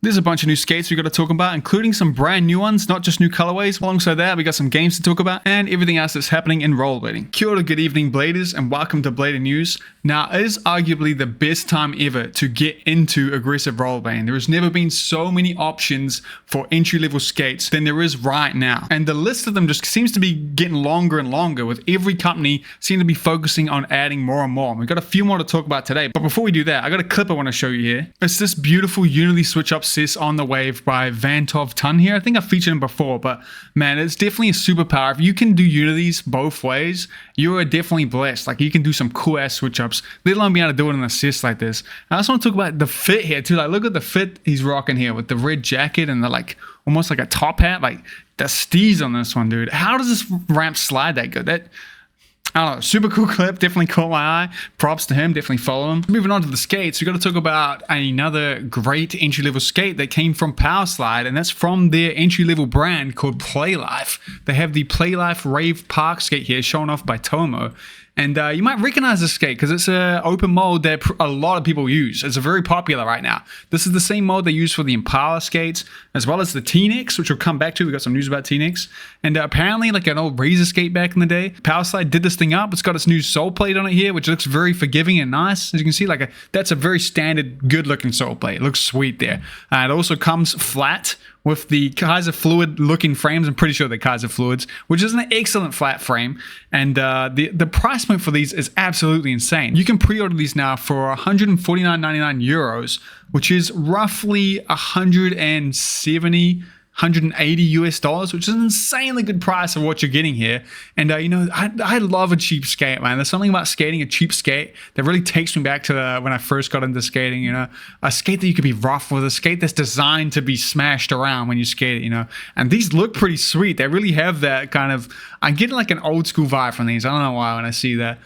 There's a bunch of new skates we got to talk about, including some brand new ones, not just new colorways. Alongside that, we got some games to talk about and everything else that's happening in rollerblading. Kia ora, good evening, bladers, and welcome to Blader News. Now, it is arguably the best time ever to get into aggressive rollerblading. There has never been so many options for entry-level skates than there is right now. And the list of them just seems to be getting longer and longer, with every company seeming to be focusing on adding more and more. And we've got a few more to talk about today. But before we do that, I got a clip I want to show you here. It's this beautiful unity switch up Cess on the Wave by vankovtun here. I think I've featured him before, but man, it's definitely a superpower. If you can do unities both ways, you are definitely blessed. Like, you can do some cool ass switch ups, let alone be able to do it in a Cess like this. I also want to talk about the fit here too. Like, look at the fit he's rocking here with the red jacket and the almost like a top hat. Like, the steez on this one, dude. How does this ramp slide that good? I don't know, super cool clip, definitely caught my eye. Props to him, definitely follow him. Moving on to the skates, we got to talk about another great entry-level skate that came from Powerslide, and that's from their entry-level brand called Playlife. They have the Playlife Rave Park skate here, shown off by Tomo. And you might recognize this skate because it's an open mold that a lot of people use. It's very popular right now. This is the same mold they use for the Impala skates, as well as the TNECs, which we'll come back to. We got some news about TNECs. And apparently, like an old Roces skate back in the day, Powerslide did this thing up. It's got its new sole plate on it here, which looks very forgiving and nice. As you can see, that's a very standard, good-looking sole plate. It looks sweet there. It also comes flat with the Kaiser Fluid looking frames. I'm pretty sure they're Kaiser Fluids, which is an excellent flat frame. And the price point for these is absolutely insane. You can pre-order these now for 149.99 euros, which is roughly 180 US dollars, which is an insanely good price of what you're getting here. And I love a cheap skate, man. There's something about skating a cheap skate that really takes me back to when I first got into skating. A skate that you could be rough with, a skate that's designed to be smashed around when you skate it. And these look pretty sweet. They really have that kind of, I'm getting like an old school vibe from these. I don't know why when I see that.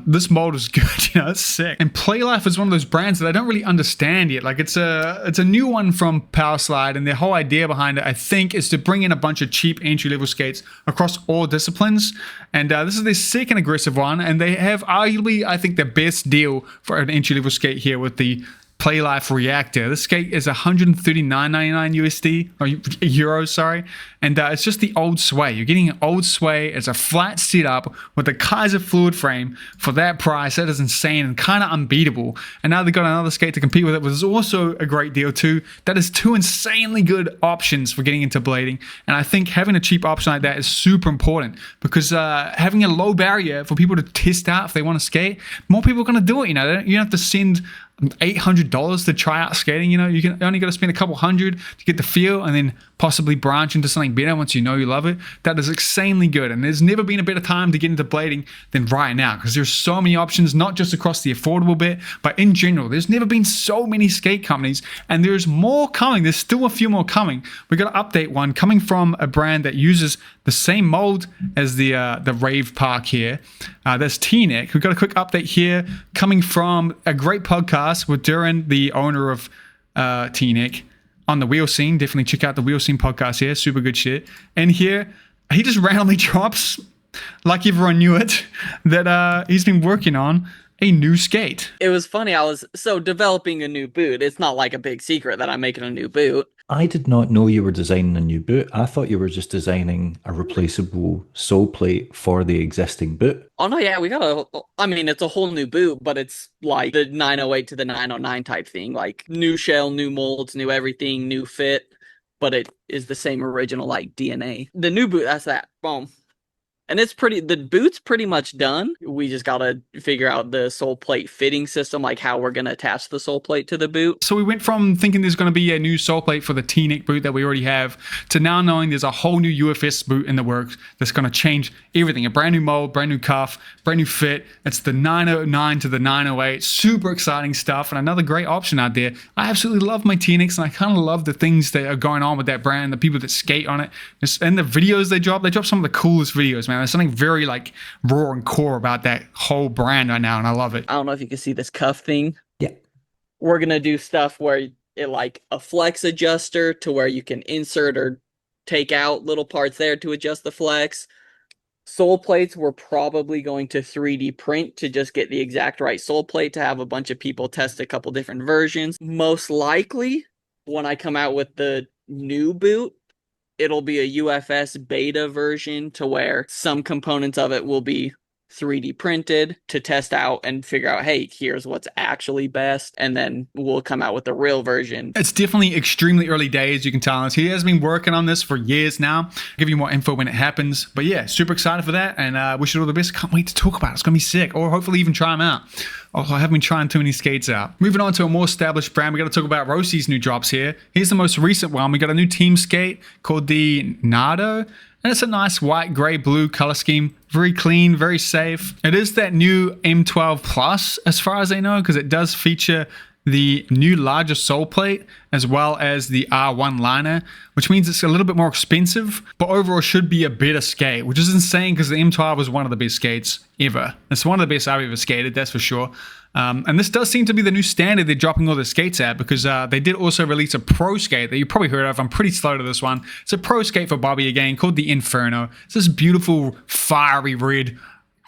This mold is good, it's sick. And Playlife is one of those brands that I don't really understand yet. Like, it's a new one from Powerslide, and their whole idea behind it, I think, is to bring in a bunch of cheap entry-level skates across all disciplines. And this is their second aggressive one, and they have arguably, I think, the best deal for an entry-level skate here with the Playlife Reactor. This skate is 139.99 USD or euros, sorry, and it's just the old sway. You're getting an old sway. It's a flat setup with a Kaiser Fluid frame for that price. That is insane and kind of unbeatable. And now they've got another skate to compete with it, which is also a great deal too. That is two insanely good options for getting into blading, and I think having a cheap option like that is super important because having a low barrier for people to test out if they want to skate, more people are going to do it. You don't have to send $800 to try out skating. You only got to spend a couple hundred to get the feel and then possibly branch into something better once you love it. That is insanely good, and there's never been a better time to get into blading than right now because there's so many options, not just across the affordable bit, but in general. There's never been so many skate companies, and there's more coming. There's still a few more coming. We got to update one coming from a brand that uses the same mold as the Rave Park here. That's TNEC. We've got a quick update here coming from a great podcast with Drummond, the owner of TNEC, on the Wheel Scene. Definitely check out the Wheel Scene podcast here. Super good shit. And here, he just randomly drops, like everyone knew it, that he's been working on a new skate. It was funny. I was developing a new boot. It's not like a big secret that I'm making a new boot. I did not know you were designing a new boot. I thought you were just designing a replaceable sole plate for the existing boot. Oh no, yeah, it's a whole new boot, but it's like the 908 to the 909 type thing. Like, new shell, new molds, new everything, new fit, but it is the same original like DNA. The new boot, that's that. Boom. And the boot's pretty much done. We just gotta figure out the sole plate fitting system, like how we're gonna attach the sole plate to the boot. So we went from thinking there's gonna be a new sole plate for the TNEC boot that we already have to now knowing there's a whole new UFS boot in the works that's gonna change everything. A brand new mold, brand new cuff, brand new fit. It's the 909 to the 908. Super exciting stuff, and another great option out there. I absolutely love my TNECs, and I kind of love the things that are going on with that brand, the people that skate on it, and the videos they drop some of the coolest videos, man. There's something very raw and core about that whole brand right now, and I love it. I don't know if you can see this cuff thing. Yeah. We're going to do stuff where it like a flex adjuster to where you can insert or take out little parts there to adjust the flex. Sole plates, we're probably going to 3D print to just get the exact right sole plate to have a bunch of people test a couple different versions. Most likely, when I come out with the new boot, it'll be a UFS beta version to where some components of it will be 3D printed to test out and figure out, hey, here's what's actually best, and then we'll come out with the real version. It's definitely extremely early days, you can tell us. He has been working on this for years now. I'll give you more info when it happens. But yeah, super excited for that, and wish you all the best. Can't wait to talk about it. It's going to be sick, or hopefully even try them out. Oh, I haven't been trying too many skates out. Moving on to a more established brand, we got to talk about Roces' new drops here. Here's the most recent one. We got a new team skate called the Nardo. And it's a nice white, gray, blue color scheme. Very clean, very safe. It is that new M12 Plus, as far as I know, because it does feature the new larger sole plate as well as the R1 liner, which means it's a little bit more expensive, but overall should be a better skate, which is insane because the M12 was one of the best skates ever. It's one of the best I've ever skated, that's for sure. And this does seem to be the new standard they're dropping all their skates at, because they did also release a pro skate that you probably heard of. I'm pretty slow to this one. It's a pro skate for Bobby again called the Inferno. It's this beautiful fiery red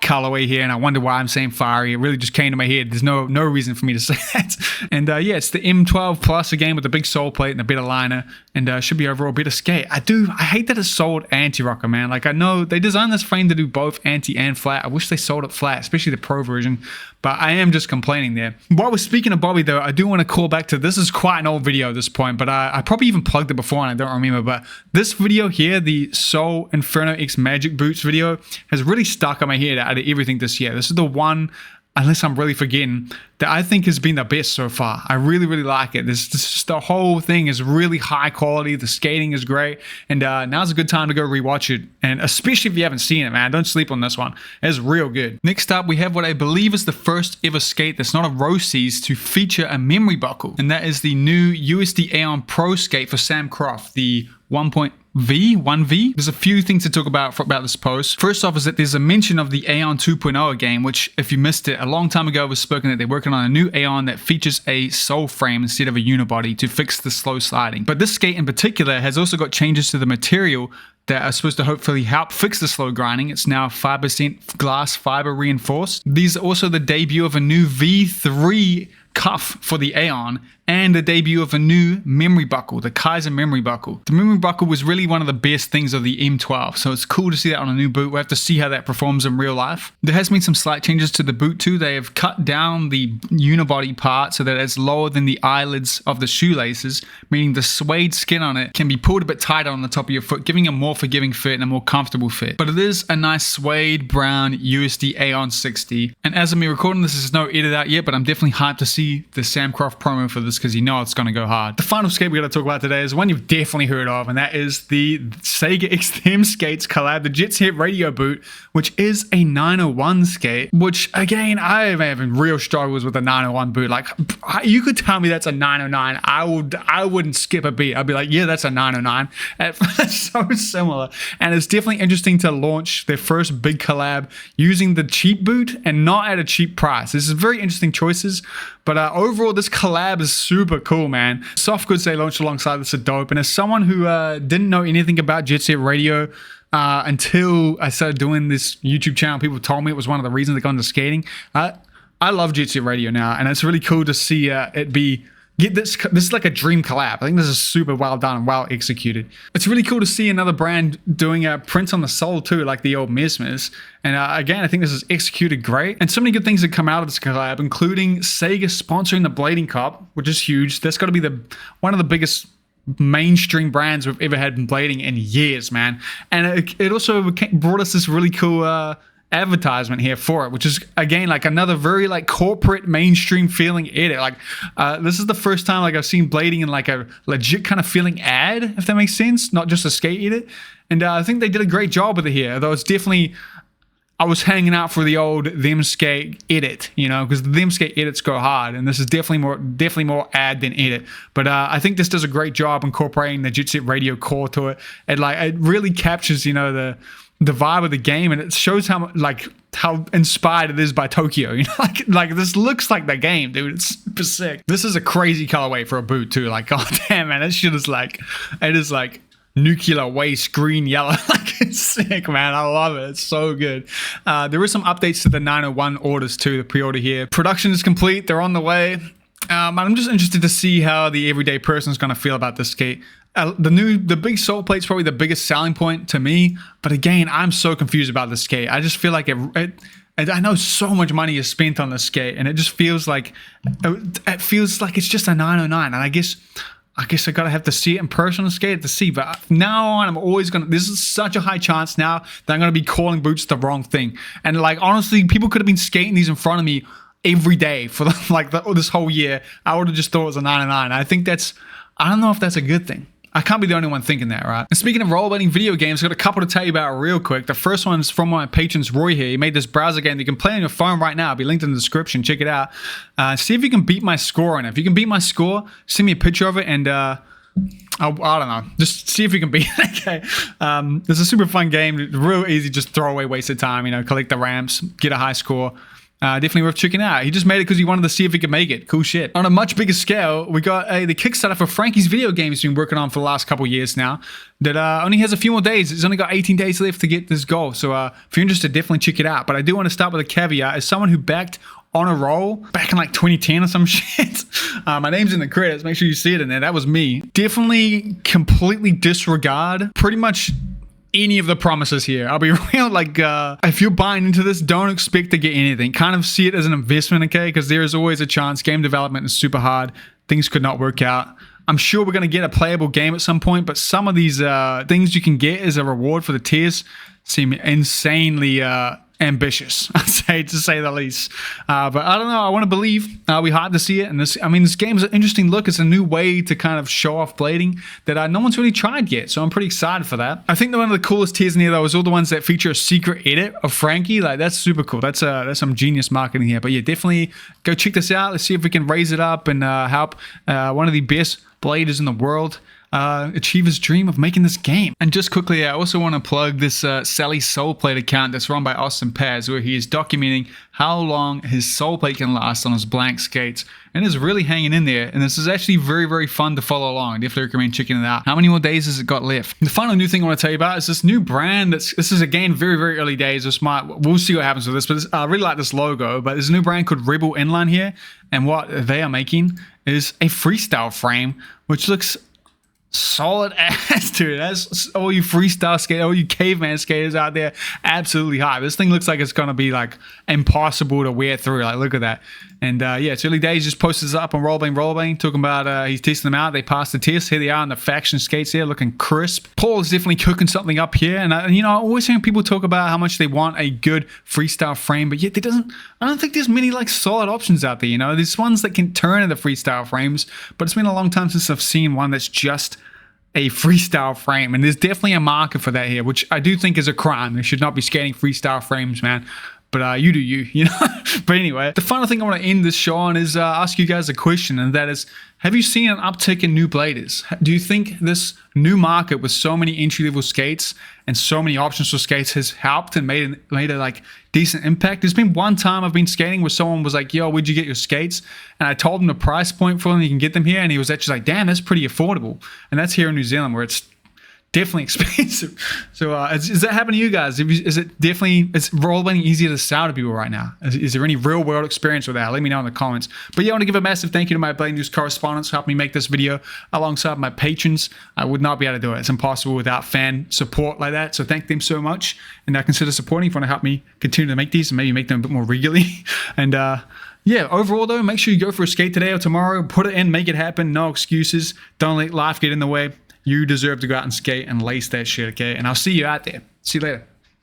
colorway here, and I wonder why I'm saying fiery. It really just came to my head. There's no reason for me to say that. And yeah, it's the M12 Plus again with the big sole plate and the better liner, and should be overall better skate. I hate that it's sold anti-rocker, man. Like, I know they designed this frame to do both anti and flat. I wish they sold it flat, especially the pro version, but I am just complaining there. While we're speaking of Bobby though, I do want to call back to, this is quite an old video at this point, but I probably even plugged it before and I don't remember, but this video here, the Soul Inferno X Magic Boots video, has really stuck in my head out of everything this year. This is the one, unless I'm really forgetting, that I think has been the best so far. I really, really like it. This the whole thing is really high quality. The skating is great. And now's a good time to go rewatch it. And especially if you haven't seen it, man, don't sleep on this one. It's real good. Next up, we have what I believe is the first ever skate that's not a Roces to feature a memory buckle. And that is the new USD Aeon Pro skate for Sam Croft, the 1V. There's a few things to talk about this post. First off is that there's a mention of the Aeon 2.0 again, which if you missed it, a long time ago it was spoken that they're working on a new Aeon that features a sole frame instead of a unibody to fix the slow sliding. But this skate in particular has also got changes to the material that are supposed to hopefully help fix the slow grinding. It's now 5% glass fiber reinforced. These are also the debut of a new V3 cuff for the Aeon and the debut of a new memory buckle, the Kaiser memory buckle. The memory buckle was really one of the best things of the M12, so it's cool to see that on a new boot. We'll have to see how that performs in real life. There has been some slight changes to the boot too. They have cut down the unibody part so that it's lower than the eyelids of the shoelaces, meaning the suede skin on it can be pulled a bit tighter on the top of your foot, giving a more forgiving fit and a more comfortable fit. But it is a nice suede brown USD Aeon 60. And as I'm recording this, there's no edit out yet, but I'm definitely hyped to see the Sam Croft promo for this because you know it's going to go hard. The final skate we got to talk about today is one you've definitely heard of, and that is the Sega XTM Skates collab, the Jet Set Radio Boot, which is a 901 skate, which again, I am having real struggles with the 901 boot. Like, you could tell me that's a 909, I wouldn't skip a beat. I'd be like, yeah, that's a 909. It's so similar, and it's definitely interesting to launch their first big collab using the cheap boot and not at a cheap price. This is very interesting choices. But overall, this collab is super cool, man. Soft goods they launched alongside this are dope. And as someone who didn't know anything about Jet Set Radio until I started doing this YouTube channel, people told me it was one of the reasons I got into skating. I love Jet Set Radio now, and it's really cool to see it be... This is like a dream collab. I think this is super well done and well executed. It's really cool to see another brand doing prints on the sole too, like the old Mesmers. And again, I think this is executed great. And so many good things have come out of this collab, including Sega sponsoring the Blading Cup, which is huge. That's got to be one of the biggest mainstream brands we've ever had in blading in years, man. And it also brought us this really cool advertisement here for it, which is again like another very like corporate mainstream feeling edit. Like this is the first time like I've seen blading in like a legit kind of feeling ad, if that makes sense, not just a skate edit. And I think they did a great job with it here, though it's definitely, I was hanging out for the old them skate edit, you know, because the them skate edits go hard, and this is definitely more ad than edit. But I think this does a great job incorporating the Jet Set Radio core to it. It really captures, you know, the vibe of the game, and it shows how inspired it is by Tokyo. You know, like this looks like the game, dude. It's super sick. This is a crazy colorway for a boot too. Like, god damn, man, this shit is like, it is like nuclear waste green yellow. Like, it's sick, man. I love it. It's so good. There is some updates to the 901 orders too, the pre-order here. Production is complete. They're on the way. I'm just interested to see how the everyday person is going to feel about this skate. The big sole plate's probably the biggest selling point to me, but again, I'm so confused about this skate. I just feel like I know so much money is spent on this skate, and it just feels like it's just a 909. And I guess I gotta have to see it in person and skate it to see. But from now on, I'm always gonna. This is such a high chance now that I'm gonna be calling boots the wrong thing. And like honestly, people could have been skating these in front of me every day for this whole year. I would have just thought it was a 909. I think I don't know if that's a good thing. I can't be the only one thinking that, right? And speaking of rollerblading video games, I've got a couple to tell you about real quick. The first one is from my patrons, Roy here. He made this browser game that you can play on your phone right now. It'll be linked in the description. Check it out. See if you can beat my score on it. If you can beat my score, send me a picture of it and I don't know. Just see if you can beat it. Okay. It's a super fun game. Real easy, just throw away, waste of time. Collect the ramps, get a high score. Definitely worth checking out. He just made it because he wanted to see if he could make it. Cool shit. On a much bigger scale, we got the Kickstarter for Franky's video game he's been working on for the last couple years now. That only has a few more days. He's only got 18 days left to get this goal. So if you're interested, definitely check it out. But I do want to start with a caveat. As someone who backed on a roll back in like 2010 or some shit. My name's in the credits. Make sure you see it in there. That was me. Definitely completely disregard pretty much any of the promises here. I'll be real, like, if you're buying into this, don't expect to get anything. Kind of see it as an investment, okay? Because there is always a chance. Game development is super hard. Things could not work out. I'm sure we're going to get a playable game at some point, but some of these things you can get as a reward for the tiers seem insanely ambitious, I'd say, to say the least. But I don't know. I want to believe. We hyped to see it. And this game is an interesting look. It's a new way to kind of show off blading that no one's really tried yet. So I'm pretty excited for that. I think that one of the coolest tiers in here, though, is all the ones that feature a secret edit of Franky. Like, that's super cool. That's some genius marketing here. But yeah, definitely go check this out. Let's see if we can raise it up and help one of the best bladers in the world achieve his dream of making this game. And just quickly, I also want to plug this Sally Soul Plate account that's run by Austin Paz, where he is documenting how long his soul plate can last on his blank skates, and is really hanging in there. And this is actually very, very fun to follow along. I definitely recommend checking it out. How many more days has it got left? The final new thing I want to tell you about is this new brand. This is again very, very early days. We'll see what happens with this, but I really like this logo. But there's a new brand called Rebel Inline here, and what they are making is a freestyle frame, which looks solid ass, dude. That's all you freestyle skaters, all you caveman skaters out there, absolutely hype. This thing looks like it's gonna be like impossible to wear through. Like, look at that. And yeah, it's early days. Just posted this up on Rollerblading, talking about he's testing them out. They passed the test. Here they are in the faction skates here, looking crisp. Paul is definitely cooking something up here. And I always hear people talk about how much they want a good freestyle frame, but yet I don't think there's many like solid options out there. There's ones that can turn into freestyle frames, but it's been a long time since I've seen one that's just a freestyle frame, and there's definitely a market for that here, which I do think is a crime. They should not be skating freestyle frames, man. But you do you, But anyway, the final thing I want to end this show on is ask you guys a question, and that is, have you seen an uptick in new bladers? Do you think this new market with so many entry-level skates and so many options for skates has helped and made a like decent impact? There's been one time I've been skating where someone was like, yo, where'd you get your skates? And I told him the price point for them, you can get them here, and he was actually like, damn, that's pretty affordable. And that's here in New Zealand, where it's definitely expensive. So is that happening to you guys? Is rollerblading easier to sell to people right now? Is there any real world experience with that? Let me know in the comments. But yeah, I want to give a massive thank you to my Blading News correspondents who helped me make this video alongside my patrons. I would not be able to do it. It's impossible without fan support like that. So thank them so much. And consider supporting if you want to help me continue to make these and maybe make them a bit more regularly. And yeah, overall though, make sure you go for a skate today or tomorrow. Put it in, make it happen. No excuses. Don't let life get in the way. You deserve to go out and skate and lace that shit, okay? And I'll see you out there. See you later.